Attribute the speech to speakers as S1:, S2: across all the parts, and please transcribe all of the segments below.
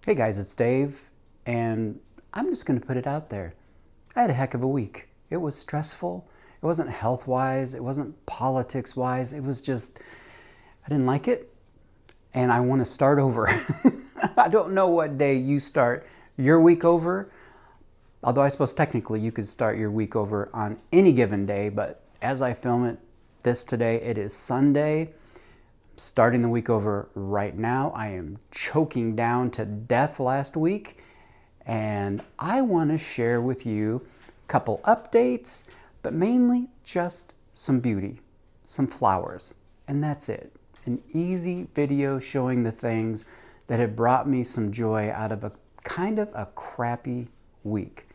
S1: Hey guys, it's Dave, and I'm just going to put it out there. I had a heck of a week. It was stressful. It wasn't health-wise. It wasn't politics-wise. It was just, I didn't like it, and I want to start over. I don't know what day you start your week over, although I suppose technically you could start your week over on any given day, but as I film this today, it is Sunday. Starting the week over right now. I am choking down to death last week, and I want to share with you a couple updates, but mainly just some beauty, some flowers, and that's it. An easy video showing the things that have brought me some joy out of a kind of a crappy week.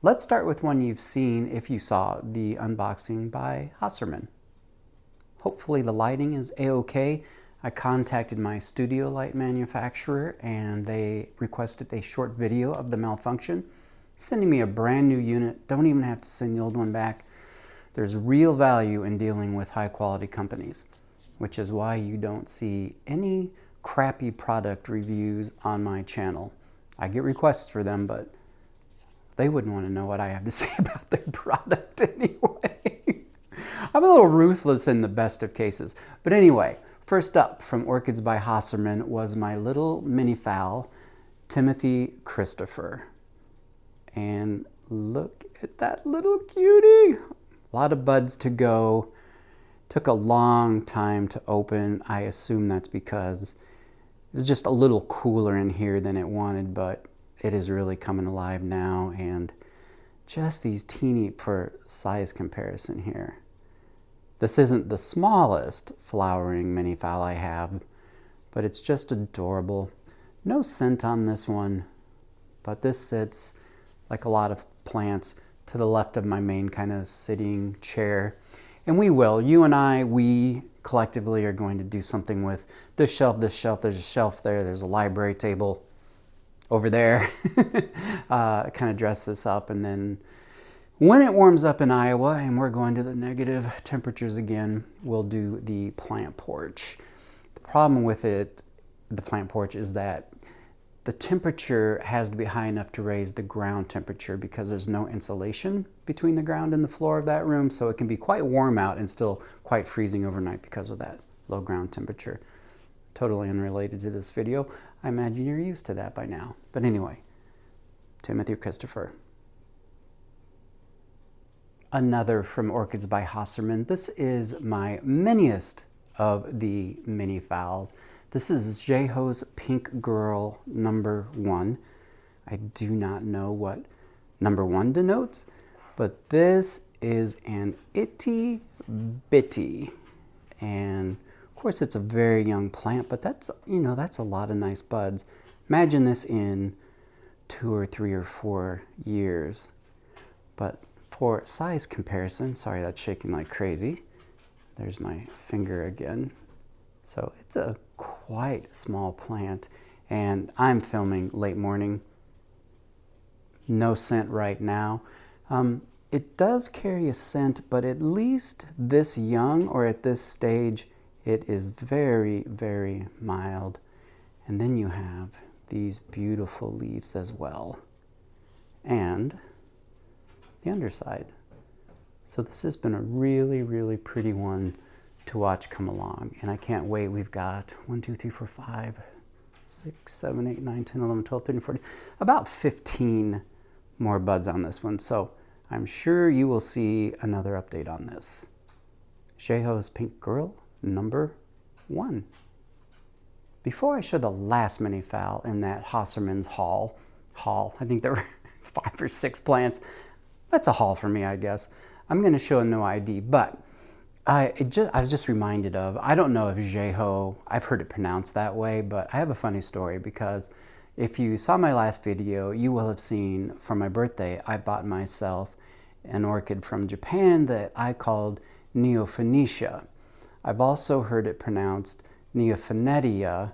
S1: Let's start with one you've seen if you saw the unboxing by Hosserman. Hopefully the lighting is a-okay. I contacted my studio light manufacturer and they requested a short video of the malfunction, sending me a brand new unit. Don't even have to send the old one back. There's real value in dealing with high quality companies, which is why you don't see any crappy product reviews on my channel. I get requests for them, but they wouldn't want to know what I have to say about their product anyway. I'm a little ruthless in the best of cases. But anyway, first up from Orchids by Hosserman was my little mini phal, Timothy Christopher. And look at that little cutie. A lot of buds to go. Took a long time to open. I assume that's because it was just a little cooler in here than it wanted, but it is really coming alive now. And just these teeny, for size comparison here. This isn't the smallest flowering mini phal I have, but it's just adorable. No scent on this one, but this sits, like a lot of plants, to the left of my main kind of sitting chair. And you and I, we collectively are going to do something with this shelf, there's a shelf there, there's a library table over there. Kind of dress this up, and then when it warms up in Iowa and we're going to the negative temperatures again, we'll do the plant porch. The problem with it, the plant porch, is that the temperature has to be high enough to raise the ground temperature because there's no insulation between the ground and the floor of that room, so it can be quite warm out and still quite freezing overnight because of that low ground temperature. Totally unrelated to this video. I imagine you're used to that by now. But anyway, Timothy Christopher. Another from Orchids by Hosserman. This is my miniest of the mini phals. This is Jeho's Pink Girl #1. I do not know what #1 denotes, but this is an itty bitty. And of course it's a very young plant, but that's a lot of nice buds. Imagine this in 2 or 3 or 4 years. But for size comparison, sorry that's shaking like crazy. There's my finger again. So it's a quite small plant, and I'm filming late morning. No scent right now. It does carry a scent, but at least this young, or at this stage, it is very, very mild. And then you have these beautiful leaves as well. And the underside. So this has been a really, really pretty one to watch come along. And I can't wait. We've got 1, 2, 3, 4, 5, 6, 7, 8, 9, 10, 11, 12, 13, 14, about 15 more buds on this one. So I'm sure you will see another update on this. Jeho's Pink Girl #1. Before I show the last mini phal in that Hosserman's haul, I think there were 5 or 6 plants. That's a haul for me, I guess. I'm going to show a no ID, but I was just reminded of, I don't know if Jeho, I've heard it pronounced that way, but I have a funny story because if you saw my last video, you will have seen for my birthday, I bought myself an orchid from Japan that I called Neophonetia. I've also heard it pronounced Neophonetia,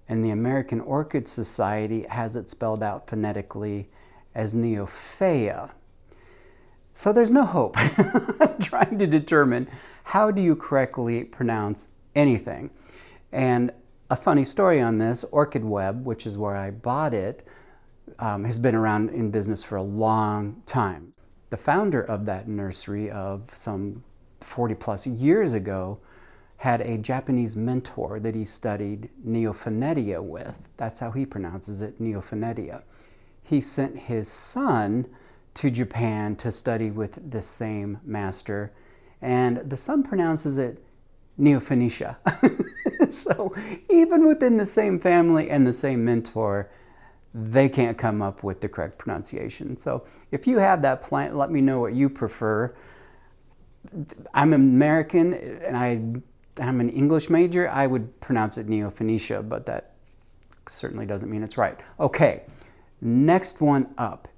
S1: and the American Orchid Society has it spelled out phonetically as Neophea. So there's no hope trying to determine how do you correctly pronounce anything. And A funny story on this, Orchid Web, which is where I bought it, has been around in business for a long time. The founder of that nursery of some 40 plus years ago had a Japanese mentor that he studied Neophonetia with. That's how he pronounces it, Neophonetia. He sent his son to Japan to study with the same master, and the son pronounces it Neophonetia. So even within the same family and the same mentor, they can't come up with the correct pronunciation. So if you have that plant, let me know what you prefer. I'm American and I'm an English major. I would pronounce it Neophonetia, but that certainly doesn't mean it's right. Okay, next one up.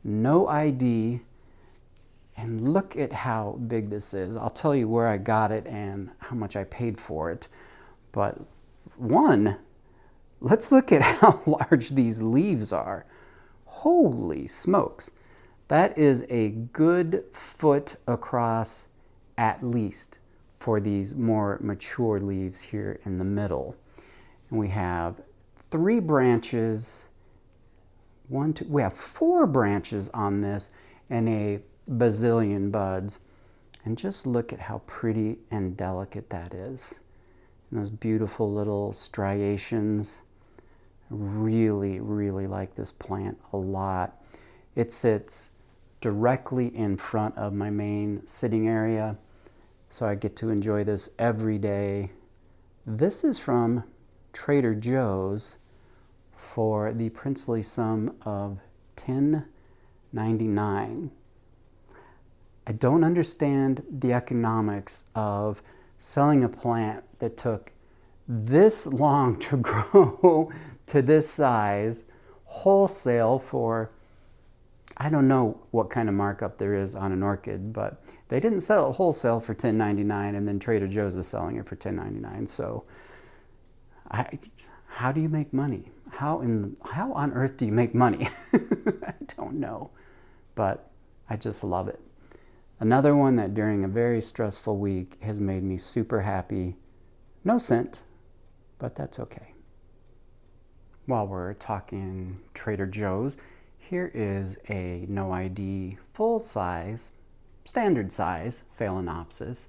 S1: No ID. And look at how big this is. I'll tell you where I got it and how much I paid for it. But one, let's look at how large these leaves are. Holy smokes. That is a good foot across at least for these more mature leaves here in the middle. And we have 3 branches, we have 4 branches on this and a bazillion buds. And just look at how pretty and delicate that is. And those beautiful little striations. Really, really like this plant a lot. It sits directly in front of my main sitting area, so I get to enjoy this every day. This is from Trader Joe's for the princely sum of $10.99. I don't understand the economics of selling a plant that took this long to grow to this size wholesale for, I don't know what kind of markup there is on an orchid, but they didn't sell it wholesale for $10.99 and then Trader Joe's is selling it for $10.99. So how do you make money? How on earth do you make money? I don't know, but I just love it. Another one that during a very stressful week has made me super happy. No scent, but that's okay. While we're talking Trader Joe's, here is a no ID full size, standard size phalaenopsis.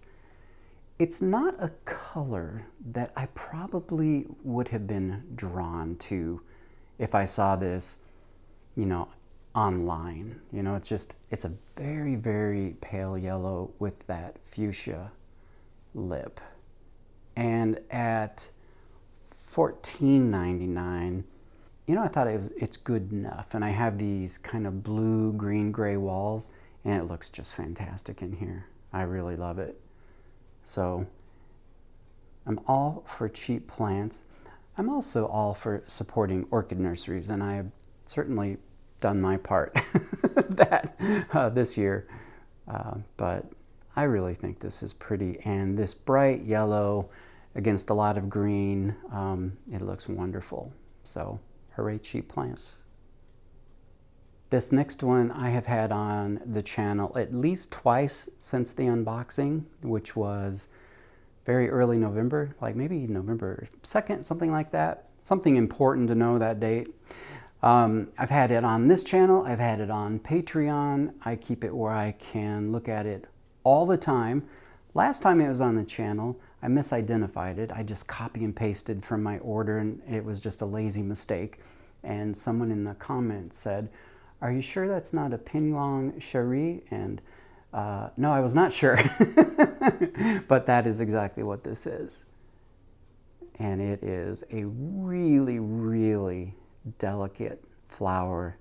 S1: It's not a color that I probably would have been drawn to if I saw this, online. It's a very, very pale yellow with that fuchsia lip. And at $14.99, I thought it's good enough. And I have these kind of blue, green, gray walls, and it looks just fantastic in here. I really love it. So I'm all for cheap plants. I'm also all for supporting orchid nurseries, and I have certainly done my part this year. But I really think this is pretty, and this bright yellow against a lot of green, it looks wonderful. So hooray, cheap plants. This next one I have had on the channel at least twice since the unboxing, which was very early November, like maybe November 2nd, something like that. Something important to know that date. I've had it on this channel, I've had it on Patreon. I keep it where I can look at it all the time. Last time it was on the channel, I misidentified it. I just copy and pasted from my order and it was just a lazy mistake. And someone in the comments said, "Are you sure that's not a Pinlong Cheris?" And no, I was not sure. But that is exactly what this is. And it is a really, really delicate flower.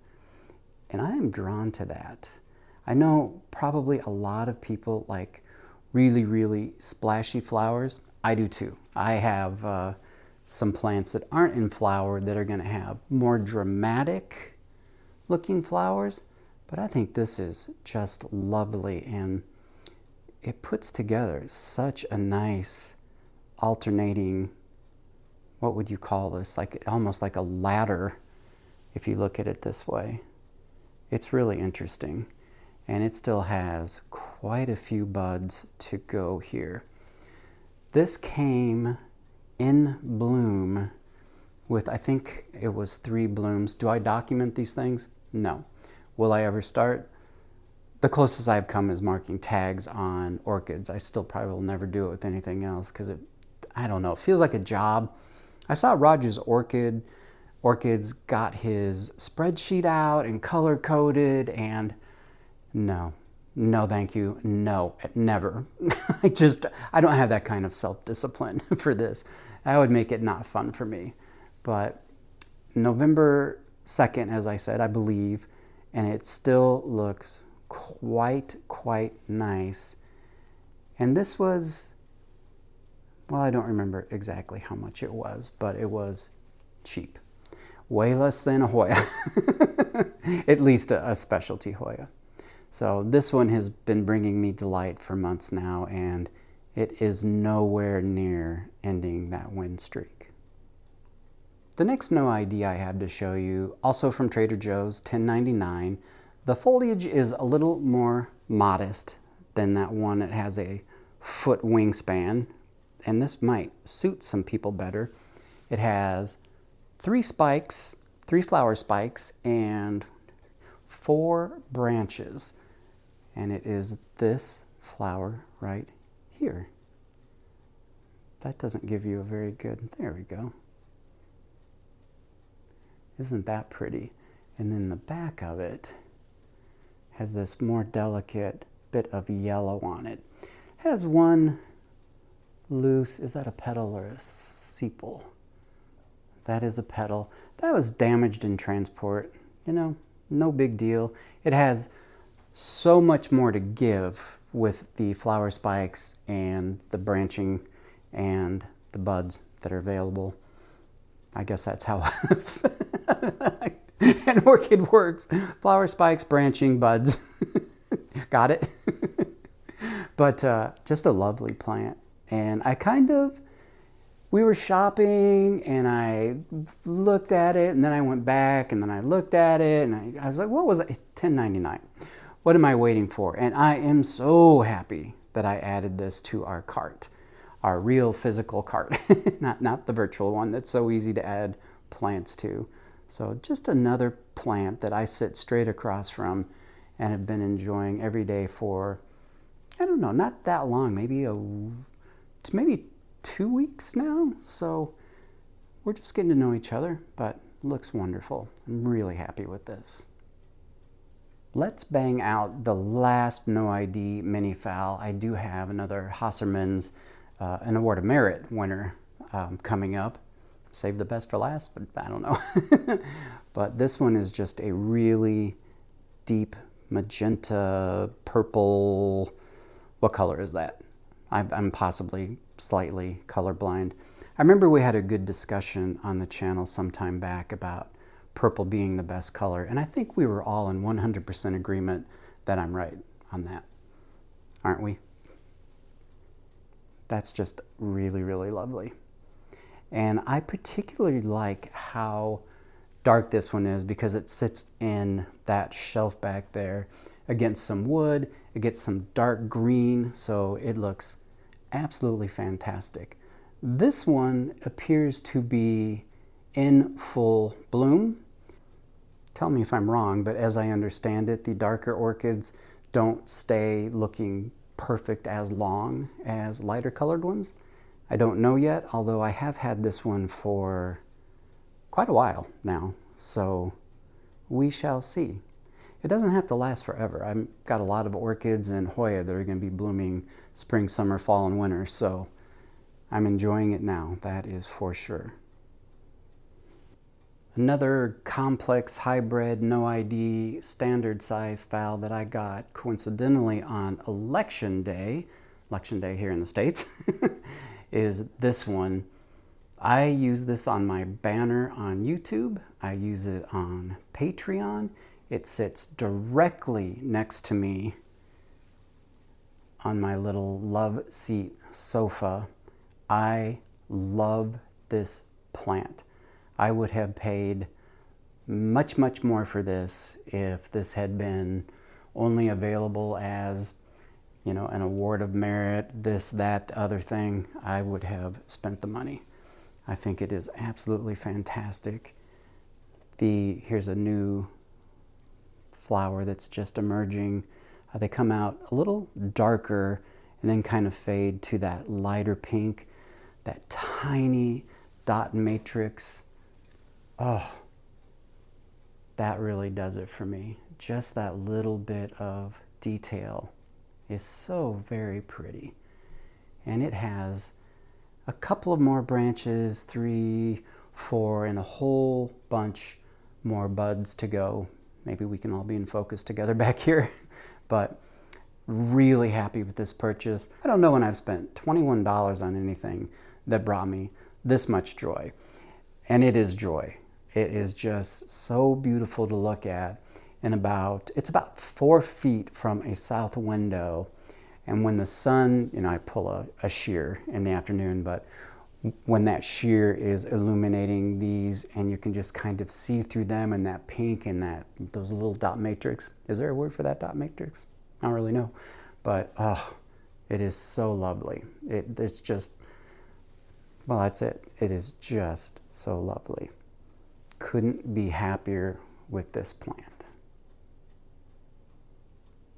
S1: And I am drawn to that. I know probably a lot of people like really, really splashy flowers. I do too. I have some plants that aren't in flower that are going to have more dramatic looking flowers, but I think this is just lovely, and it puts together such a nice alternating, what would you call this, like almost like a ladder if you look at it this way. It's really interesting, and it still has quite a few buds to go here. This came in bloom with, I think it was 3 blooms. Do I document these things? No. Will I ever start? The closest I've come is marking tags on orchids. I still probably will never do it with anything else because I don't know, it feels like a job. I saw Roger's Orchids got his spreadsheet out and color coded, and no, thank you, no, never. I don't have that kind of self-discipline for this. That would make it not fun for me. But November 2nd, as I said, I believe, and it still looks quite nice. And this was, well, I don't remember exactly how much it was, but it was cheap. Way less than a Hoya, at least a specialty Hoya. So this one has been bringing me delight for months now, and it is nowhere near ending that win streak. The next no ID I have to show you, also from Trader Joe's, $10.99. The foliage is a little more modest than that one. It has a foot wingspan, and this might suit some people better. It has 3 spikes, 3 flower spikes, and 4 branches. And it is this flower right here. That doesn't give you a very good, there we go. Isn't that pretty? And then the back of it has this more delicate bit of yellow on it. Has one loose, is that a petal or a sepal? That is a petal. That was damaged in transport. You know, no big deal. It has so much more to give with the flower spikes and the branching and the buds that are available. I guess that's how an orchid works. Flower spikes, branching, buds. Got it? But just a lovely plant. And we were shopping, and I looked at it, and then I went back, and then I looked at it, and I was like, what was it? $10.99. What am I waiting for? And I am so happy that I added this to our cart, our real physical cart, not the virtual one that's so easy to add plants to. So just another plant that I sit straight across from and have been enjoying every day for, I don't know, not that long, maybe 2 weeks now. So we're just getting to know each other, but looks wonderful. I'm really happy with this. Let's bang out the last no ID mini phal. I do have another Hosserman's an Award of Merit winner coming up. Save the best for last, but I don't know. But this one is just a really deep magenta, purple. What color is that? I'm possibly slightly colorblind. I remember we had a good discussion on the channel some time back about purple being the best color, and I think we were all in 100% agreement that I'm right on that, aren't we? That's just really, really lovely. And I particularly like how dark this one is because it sits in that shelf back there against some wood. It gets some dark green, so it looks absolutely fantastic. This one appears to be in full bloom. Tell me if I'm wrong, but as I understand it, the darker orchids don't stay looking perfect as long as lighter colored ones. I don't know yet, although I have had this one for quite a while now, so we shall see. It doesn't have to last forever. I've got a lot of orchids and Hoya that are going to be blooming spring, summer, fall, and winter, so I'm enjoying it now, that is for sure. Another complex hybrid, no ID, standard size phal that I got coincidentally on election day here in the States, is this one. I use this on my banner on YouTube. I use it on Patreon. It sits directly next to me on my little love seat sofa. I love this plant. I would have paid much, much more for this if this had been only available as, you know, an award of merit, this, that, the other thing. I would have spent the money. I think it is absolutely fantastic. Here's a new flower that's just emerging. They come out a little darker and then kind of fade to that lighter pink, that tiny dot matrix. Oh, that really does it for me. Just that little bit of detail is so very pretty. And it has a couple of more branches, 3, 4, and a whole bunch more buds to go. Maybe we can all be in focus together back here. But really happy with this purchase. I don't know when I've spent $21 on anything that brought me this much joy. And it is joy. It is just so beautiful to look at. And it's about 4 feet from a south window. And when the sun, I pull a shear in the afternoon, but when that shear is illuminating these and you can just kind of see through them and that pink and those little dot matrix. Is there a word for that dot matrix? I don't really know. But it is so lovely. It's just, well, that's it. It is just so lovely. Couldn't be happier with this plant.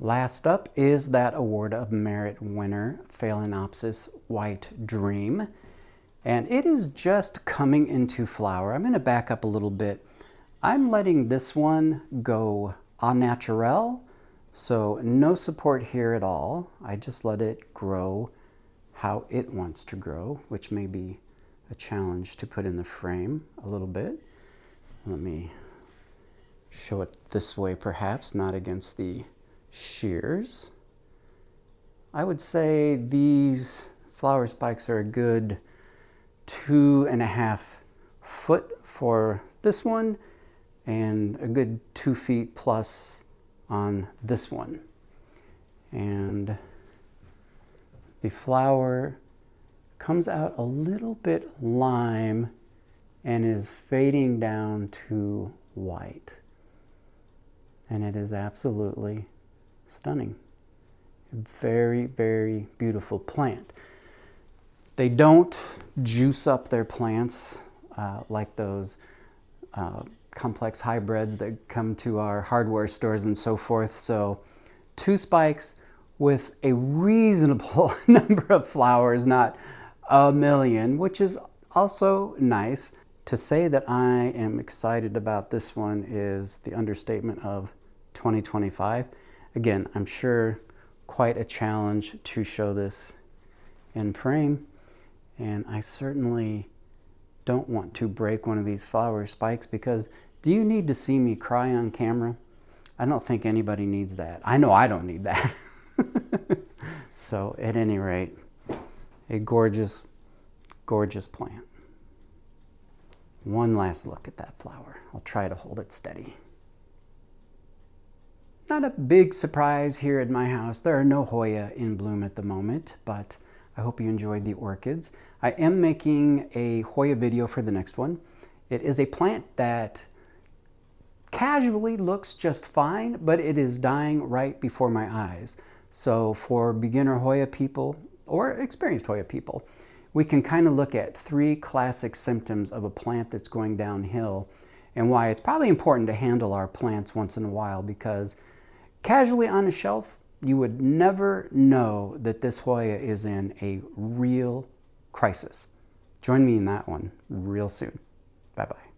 S1: Last up is that Award of Merit winner, Phalaenopsis White Dream. And it is just coming into flower. I'm going to back up a little bit. I'm letting this one go au naturel, so no support here at all. I just let it grow how it wants to grow, which may be a challenge to put in the frame a little bit. Let me show it this way perhaps, not against the shears. I would say these flower spikes are a good 2.5 foot for this one and a good 2 feet plus on this one. And the flower comes out a little bit lime and is fading down to white. And it is absolutely stunning. Very, very beautiful plant. They don't juice up their plants like those complex hybrids that come to our hardware stores and so forth. So 2 spikes with a reasonable number of flowers, not a million, which is also nice. To say that I am excited about this one is the understatement of 2025. Again, I'm sure quite a challenge to show this in frame, and I certainly don't want to break one of these flower spikes, because do you need to see me cry on camera? I don't think anybody needs that. I know I don't need that. So at any rate, a gorgeous, gorgeous plant. One last look at that flower. I'll try to hold it steady. Not a big surprise here at my house. There are no Hoya in bloom at the moment, but I hope you enjoyed the orchids. I am making a Hoya video for the next one. It is a plant that casually looks just fine, but it is dying right before my eyes. So for beginner Hoya people or experienced Hoya people, we can kind of look at 3 classic symptoms of a plant that's going downhill, and why it's probably important to handle our plants once in a while, because casually on a shelf, you would never know that this Hoya is in a real crisis. Join me in that one real soon. Bye-bye.